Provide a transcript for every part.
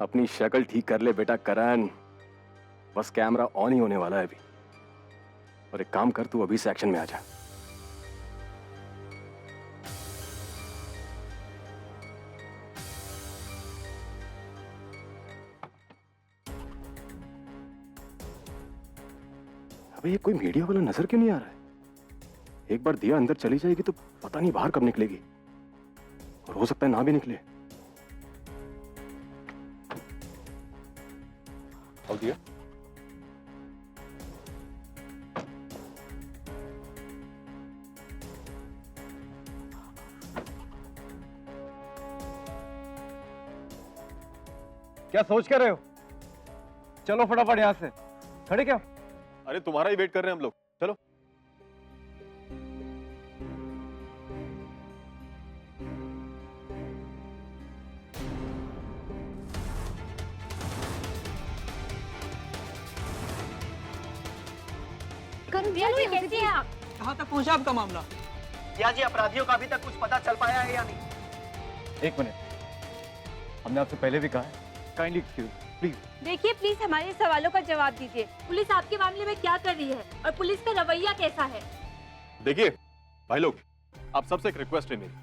अपनी शक्ल ठीक कर ले बेटा करण, बस कैमरा ऑन ही होने वाला है अभी। और एक काम कर, तू अभी से एक्शन में आ जा। अबे ये कोई मीडिया वाला नजर क्यों नहीं आ रहा है? एक बार दिया अंदर चली जाएगी तो पता नहीं बाहर कब निकलेगी, और हो सकता है ना भी निकले। और दिया क्या सोच कर रहे हो? चलो फटाफट यहां से। खड़े क्या? अरे तुम्हारा ही वेट कर रहे हैं हम लोग, चलो। कैसे हैं आप? कहाँ तक पहुंचा आपका मामला? या जी अपराधियों का अभी तक कुछ पता चल पाया है या नहीं? एक मिनट, हमने आपसे पहले भी कहा है, काइंडली एक्सक्यूज प्लीज। देखिए प्लीज हमारे सवालों का जवाब दीजिए। पुलिस आपके मामले में क्या कर रही है और पुलिस का रवैया कैसा है? देखिए भाई लोग, आप सबसे एक रिक्वेस्ट है मेरी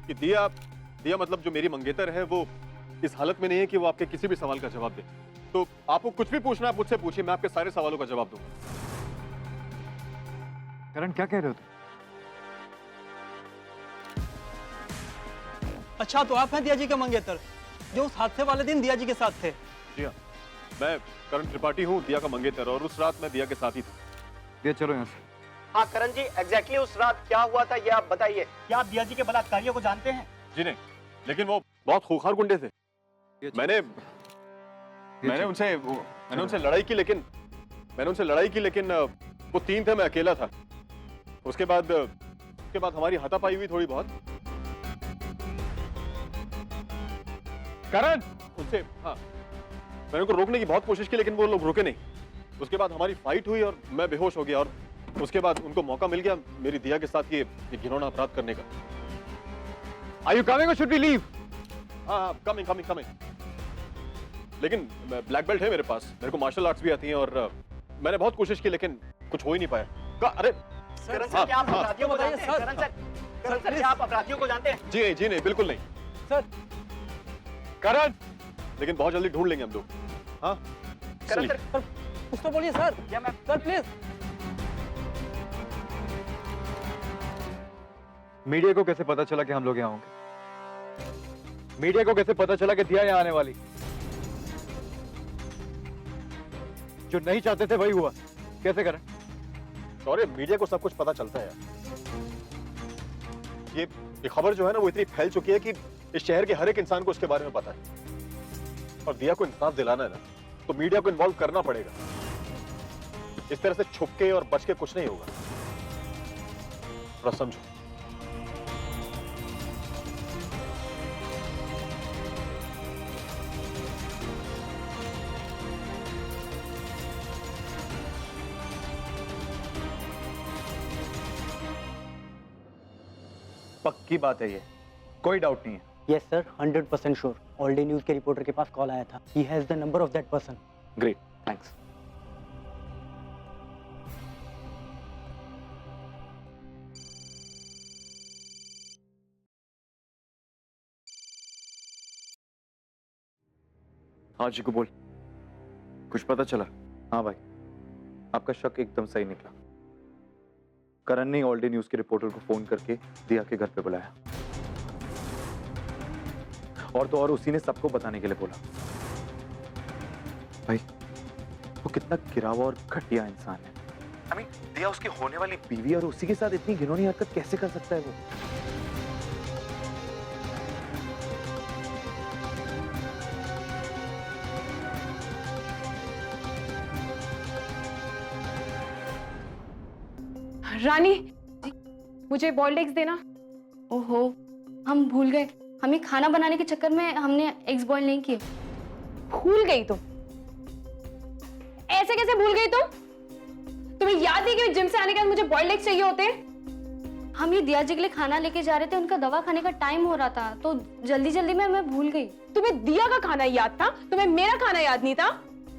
कि दिया मतलब जो मेरी मंगेतर है वो इस हालत में नहीं है कि वो आपके किसी भी सवाल का जवाब दे। तो आपको कुछ भी पूछना है मुझसे पूछिए, मैं आपके सारे सवालों का जवाब दूंगा। करण क्या कह रहे हो तुम? अच्छा तो आप हैं दिया जी के मंगेतर जो उस हादसे वाले दिन दिया जी के साथ थे? जी हाँ, मैं करण त्रिपाठी हूँ, दिया का मंगेतर, और उस रात मैं दिया के साथ ही था। ये चलो यहाँ से। हाँ करण जी, एग्जैक्टली उस रात क्या हुआ था ये आप बताइए। क्या आप दिया जी के बलात्कारियों को जानते हैं? जी नहीं, लेकिन वो बहुत खूंखार गुंडे थे। मैंने उनसे लड़ाई की, लेकिन वो 3 थे, मैं अकेला था। उसके बाद हमारी हाथापाई हुई थोड़ी बहुत। करण! उनसे हाँ, मैंने उनको रोकने की बहुत कोशिश की लेकिन वो लोग रुके नहीं। उसके बाद हमारी फाइट हुई और मैं बेहोश हो गया, और उसके बाद उनको मौका मिल गया मेरी दिया के साथ ये घिनौना अपराध करने का। Are you coming or should we leave? हाँ, कमिंग। लेकिन ब्लैक बेल्ट है मेरे पास, मेरे को मार्शल आर्ट्स भी आती हैं, और मैंने बहुत कोशिश की लेकिन कुछ हो ही नहीं पाया। अरे करण सर, क्या आप अपराधियों को जानते हैं? करण सर, क्या आप अपराधियों को जानते हैं? जी नहीं, बिल्कुल नहीं सर। करण, लेकिन बहुत जल्दी ढूंढ लेंगे हम लोग। हाँ करण सर, कुछ तो बोलिए सर। या मैं सर प्लीज। मीडिया को कैसे पता चला कि हम लोग यहाँ होंगे? मीडिया को कैसे पता चला कि दिया यहाँ आने वाली? जो नहीं चाहते थे वही हुआ, कैसे करें? सॉरी, मीडिया को सब कुछ पता चलता है यार। ये खबर जो है ना वो इतनी फैल चुकी है कि इस शहर के हर एक इंसान को उसके बारे में पता है, और दिया को इंसाफ दिलाना है ना तो मीडिया को इन्वॉल्व करना पड़ेगा। इस तरह से छुप के और बच के कुछ नहीं होगा, थोड़ा समझो। पक्की बात है ये, कोई डाउट नहीं है। Yes sir, 100% sure. All day news के रिपोर्टर के पास कॉल आया था। He has the number of that person. Great, thanks. हाँ जी को बोल, कुछ पता चला? हाँ भाई, आपका शक एकदम सही निकला। करण ने ऑल डे न्यूज के रिपोर्टर को फोन करके दिया के घर पे बुलाया, और तो और उसी ने सबको बताने के लिए बोला। भाई वो कितना गिरा हुआ और घटिया इंसान है। I mean, दिया उसकी होने वाली बीवी और उसी के साथ इतनी घिनौनी हरकत कैसे कर सकता है वो? रानी, मुझे बॉइल्ड एग्स देना। ओहो, हम भूल गए। हमें खाना बनाने के चक्कर में हमने एग्स बॉईल नहीं किए। भूल गई तुम? ऐसे कैसे भूल गई तुम? तुम्हें याद नहीं कि जिम से आने के बाद मुझे बॉइल्ड एग्स चाहिए होते हैं? हम ये दिया जी के लिए खाना लेके जा रहे थे, उनका दवा खाने का टाइम हो रहा था तो जल्दी जल्दी में मैं भूल गई। तुम्हें दिया का खाना याद था, तुम्हें मेरा खाना याद नहीं था।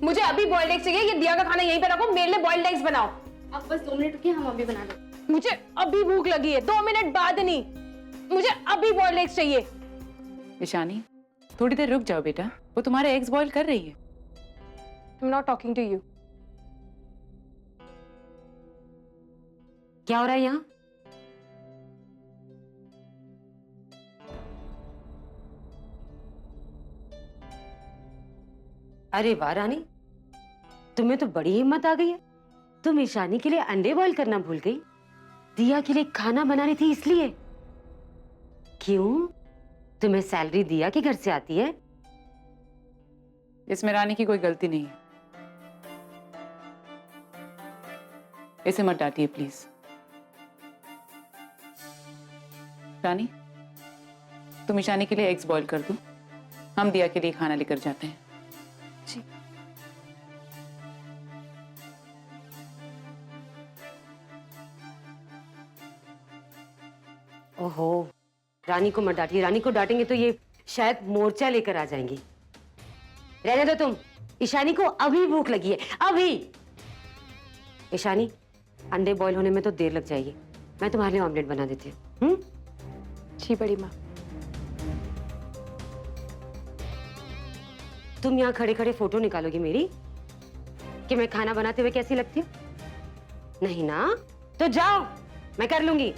मुझे अभी बॉइल्ड एग्स चाहिए, ये दिया का खाना यहीं पे रखो, मेरे लिए बॉइल्ड एग्स बनाओ। अब बस 2 मिनट रुकिए, हम अभी बना दें। मुझे अभी भूख लगी है, 2 मिनट बाद नहीं, मुझे अभी बॉइल्ड एग्स चाहिए। ईशानी थोड़ी देर रुक जाओ बेटा, वो तुम्हारे एग्स बॉईल कर रही है। I'm not talking to you. क्या हो रहा है यहाँ? अरे वाह रानी, तुम्हें तो बड़ी हिम्मत आ गई है। तुम ईशानी के लिए अंडे बॉईल करना भूल गई, दिया के लिए खाना बनानी थी इसलिए। क्यों? तुम्हें सैलरी दिया के घर से आती है? इसमें रानी की कोई गलती नहीं है, इसे मत डांटिए प्लीज। रानी तुम ईशानी के लिए एग्स बॉईल कर दो, हम दिया के लिए खाना लेकर जाते हैं। जी। ओहो, रानी को मत डांटिए, रानी को डांटेंगे तो ये शायद मोर्चा लेकर आ जाएंगी। रहने दो तुम, ईशानी को अभी भूख लगी है, अभी। ईशानी, अंडे बॉईल होने में तो देर लग जाएगी, मैं तुम्हारे लिए ऑमलेट बना देती हूँ। जी बड़ी माँ। तुम यहाँ खड़े खड़े फोटो निकालोगी मेरी कि मैं खाना बनाते हुए कैसी लगती हूँ? नहीं ना, तो जाओ, मैं कर लूंगी।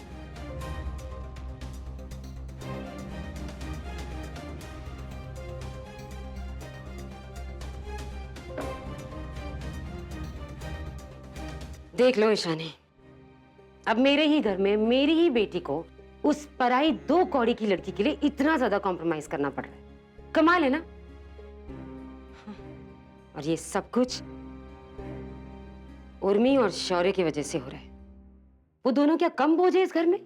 देख लो ईशानी, अब मेरे ही घर में मेरी ही बेटी को उस पराई 2 कौड़ी की लड़की के लिए इतना ज्यादा कॉम्प्रोमाइज करना पड़ रहा है। कमाल है ना? और ये सब कुछ उर्मी और शौर्य की वजह से हो रहा है। वो दोनों क्या कम बोझ है इस घर में,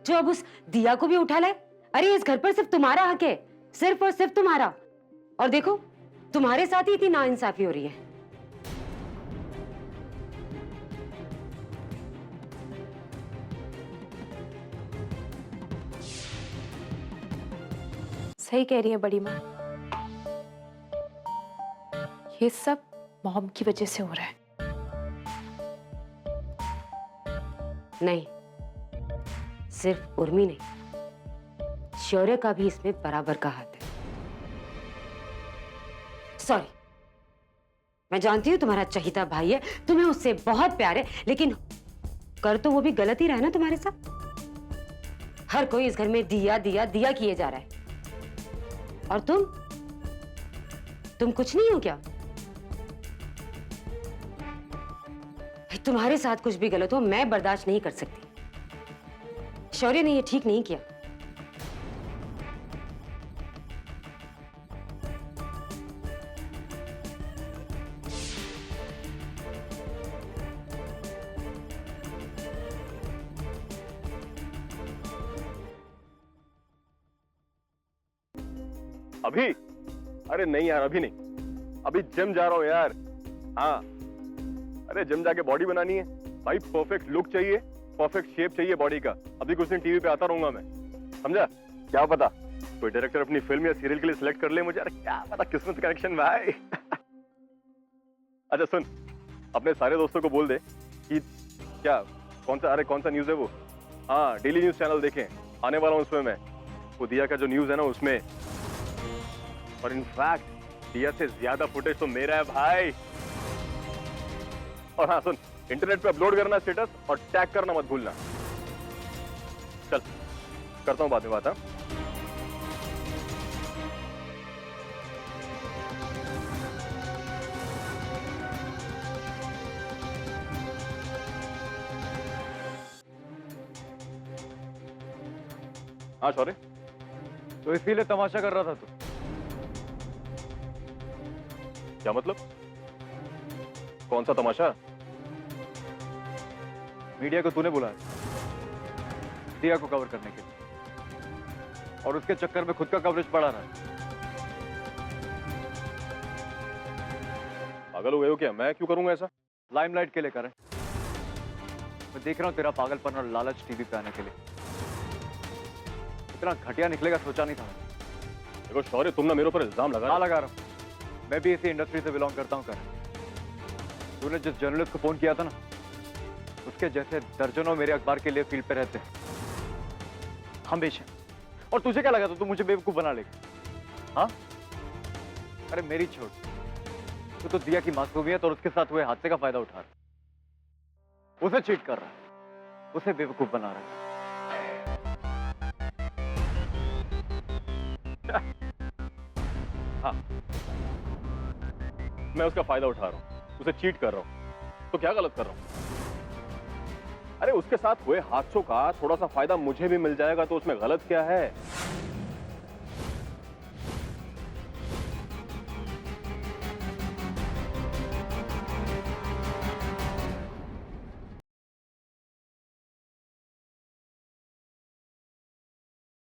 जो अब उस दिया को भी उठा लाए? अरे इस घर पर सिर्फ तुम्हारा हक है, सिर्फ और सिर्फ तुम्हारा। और देखो, तुम्हारे साथ ही इतनी नाइंसाफी हो रही है। सही कह रही है बड़ी माँ, ये सब मॉम की वजह से हो रहा है। नहीं, सिर्फ उर्मी नहीं, शौर्य का भी इसमें बराबर का हाथ है। सॉरी, मैं जानती हूं तुम्हारा चहीता भाई है, तुम्हें उससे बहुत प्यार है, लेकिन कर तो वो भी गलत ही रहा है ना तुम्हारे साथ। हर कोई इस घर में दिया दिया दिया किए जा रहा है, और तुम कुछ नहीं हो क्या? तुम्हारे साथ कुछ भी गलत हो मैं बर्दाश्त नहीं कर सकती। शौर्य ने ये ठीक नहीं किया। अभी? अरे नहीं यार, अभी नहीं, अभी जिम जा रहा हूँ यार। हाँ, अरे जिम जाके बॉडी बनानी है भाई, परफेक्ट लुक चाहिए, परफेक्ट शेप चाहिए बॉडी का। अभी कुछ दिन टीवी पे आता रहूंगा मैं, समझा? क्या पता कोई डायरेक्टर अपनी फिल्म या सीरियल के लिए सिलेक्ट कर ले मुझे, अरे क्या पता, किस्मत कनेक्शन भाई। अच्छा सुन, अपने सारे दोस्तों को बोल दे कि क्या, कौन सा न्यूज है वो? हाँ, डेली न्यूज चैनल देखें, आने वाला हूँ उसमें मैं। वो दिया का जो न्यूज है ना उसमें, और इनफैक्ट दिया से ज्यादा फुटेज तो मेरा है भाई। और हाँ सुन, इंटरनेट पे अपलोड करना स्टेटस, और टैग करना मत भूलना। चल, करता हूँ बाद में बात। हाँ शौर्य, तो इसीलिए तमाशा कर रहा था तू? क्या मतलब? कौन सा तमाशा? मीडिया को तूने बुलाया दिया को कवर करने के लिए, और उसके चक्कर में खुद का कवरेज बढ़ा रहा है। पागल हो गए हो क्या? मैं क्यों करूंगा ऐसा? लाइमलाइट के लिए करें, मैं देख रहा हूँ तेरा पागलपन और लालच टीवी पे आने के लिए। इतना घटिया निकलेगा सोचा नहीं था मैंने। देखो शौर्य, तुम ना मेरे ऊपर इल्जाम लगा रहा हूँ। मैं भी इसी इंडस्ट्री से बिलोंग करता हूँ करण। तूने जिस जर्नलिस्ट को फोन किया था ना, उसके जैसे दर्जनों मेरे अखबार के लिए फील्ड पे रहते हैं हमेशा। और तुझे क्या लगा था तू मुझे बेवकूफ बना लेगा? हाँ, अरे मेरी छोड़, तू तो दिया की मासूमियत और उसके साथ हुए हादसे का फायदा उठा रहा, उसे चीट कर रहा है, उसे बेवकूफ बना रहा है। हाँ, मैं उसका फायदा उठा रहा हूं, उसे चीट कर रहा हूं, तो क्या गलत कर रहा हूं? अरे उसके साथ हुए हादसों का थोड़ा सा फायदा मुझे भी मिल जाएगा तो उसमें गलत क्या है?